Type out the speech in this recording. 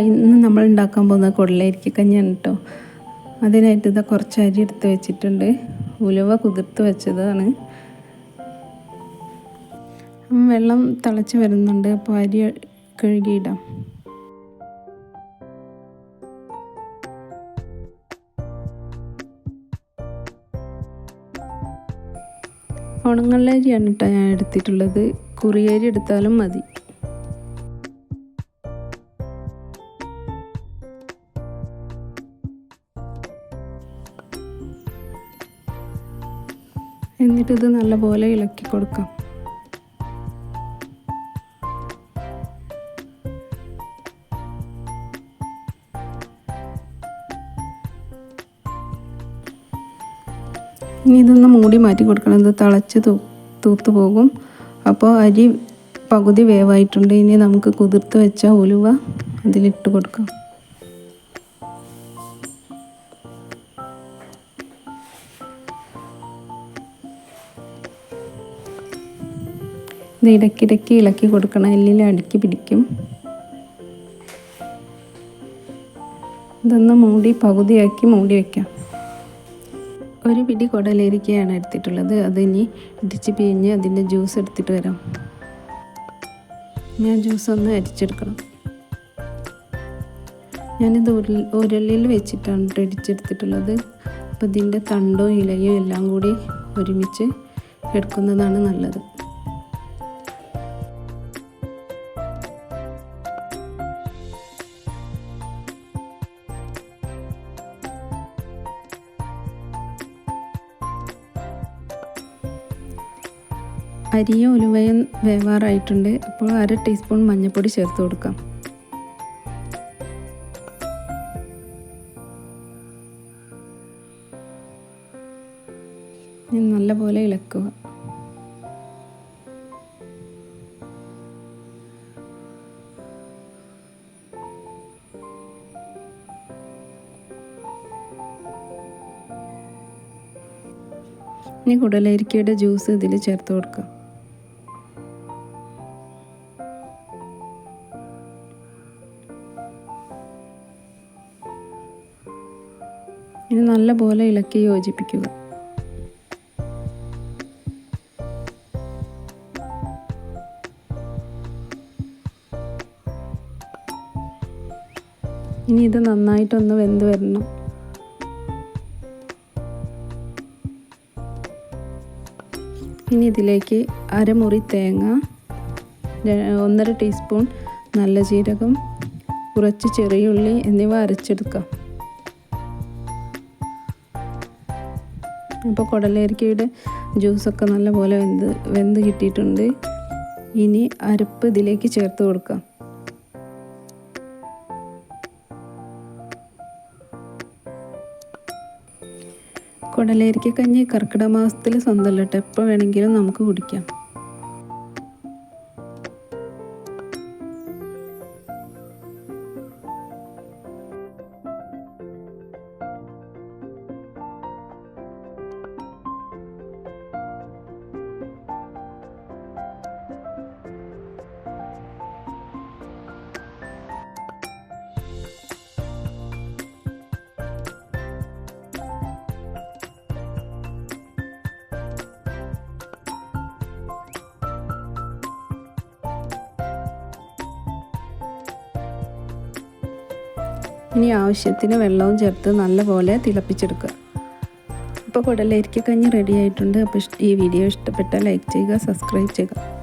ഇന്ന് നമ്മൾ ഉണ്ടാക്കാൻ പോകുന്ന കൊടലരിക്ക കഞ്ഞിയാണ് കേട്ടോ. അതിനായിട്ട് ഇതാ കുറച്ച് അരി എടുത്ത് വെച്ചിട്ടുണ്ട്. ഉലുവ കുതിർത്ത് വെച്ചതാണ്. വെള്ളം തിളച്ച് വരുന്നുണ്ട്. അപ്പോൾ അരി കഴുകിയിടാം. ഉണങ്ങലരിയാണ് കേട്ടോ ഞാൻ എടുത്തിട്ടുള്ളത്. കുറിയരി എടുത്താലും മതി. എന്നിട്ടിത് നല്ലപോലെ ഇളക്കി കൊടുക്കാം. ഇനി ഇതൊന്ന് മൂടി മാറ്റി കൊടുക്കണം. ഇത് തിളച്ച് തൂത്ത് പോകും. അപ്പോൾ അരി പകുതി വേവായിട്ടുണ്ട്. ഇനി നമുക്ക് കുതിർത്ത് വെച്ച ഉലുവ അതിലിട്ട് കൊടുക്കാം. ഇത് ഇടയ്ക്കിടയ്ക്ക് ഇളക്കി കൊടുക്കണം, എല്ലിൽ അടുക്കി പിടിക്കും. ഇതൊന്ന് പകുതിയാക്കി മൂടി വയ്ക്കാം. ഒരു പിടി കുടലരിക്കയാണ് എടുത്തിട്ടുള്ളത്. അതിനി ഇടിച്ച് പിഴിഞ്ഞ് അതിൻ്റെ ജ്യൂസ് എടുത്തിട്ട് വരാം. ഞാൻ ജ്യൂസ് ഒന്ന് അരിച്ചെടുക്കണം. ഞാനിത് ഉരലിൽ വെച്ചിട്ടാണ് ഇടിച്ചെടുത്തിട്ടുള്ളത്. അപ്പോൾ ഇതിൻ്റെ തണ്ടും ഇലയും എല്ലാം കൂടി ഒരുമിച്ച് എടുക്കുന്നതാണ് നല്ലത്. അരിയും ഉലുവയും വേവാറായിട്ടുണ്ട്. അപ്പോൾ 1/2 ടീസ്പൂൺ മഞ്ഞൾപ്പൊടി ചേർത്ത് കൊടുക്കാം. നല്ലപോലെ ഇളക്കുക. ഇനി കുടലരിക്കയുടെ ജ്യൂസ് ഇതിൽ ചേർത്ത് കൊടുക്കാം. ഇനി നല്ലപോലെ ഇളക്കി യോജിപ്പിക്കുക. ഇനി ഇത് നന്നായിട്ടൊന്ന് വെന്ത് വരണം. ഇനി ഇതിലേക്ക് 1/2 മുറി തേങ്ങ, 1/2 ടീസ്പൂൺ നല്ല ജീരകം, കുറച്ച് ചെറിയ ഉള്ളി എന്നിവ അരച്ചെടുക്കാം. അപ്പോൾ കുടലരിക്കയുടെ ജ്യൂസൊക്കെ നല്ലപോലെ വെന്ത് കിട്ടിയിട്ടുണ്ട്. ഇനി അരപ്പ് ഇതിലേക്ക് ചേർത്ത് കൊടുക്കാം. കുടലരിക്ക കഞ്ഞി കർക്കിടക മാസത്തിൽ സ്വന്തമല്ല കേട്ടോ. എപ്പോൾ വേണമെങ്കിലും നമുക്ക് കുടിക്കാം. ഇനി ആവശ്യത്തിന് വെള്ളവും ചേർത്ത് നല്ലപോലെ തിളപ്പിച്ചെടുക്കുക. അപ്പോൾ കുടലരിക്ക കഞ്ഞി റെഡി ആയിട്ടുണ്ട്. അപ്പോൾ ഈ വീഡിയോ ഇഷ്ടപ്പെട്ടാൽ ലൈക്ക് ചെയ്യുക, സബ്സ്ക്രൈബ് ചെയ്യുക.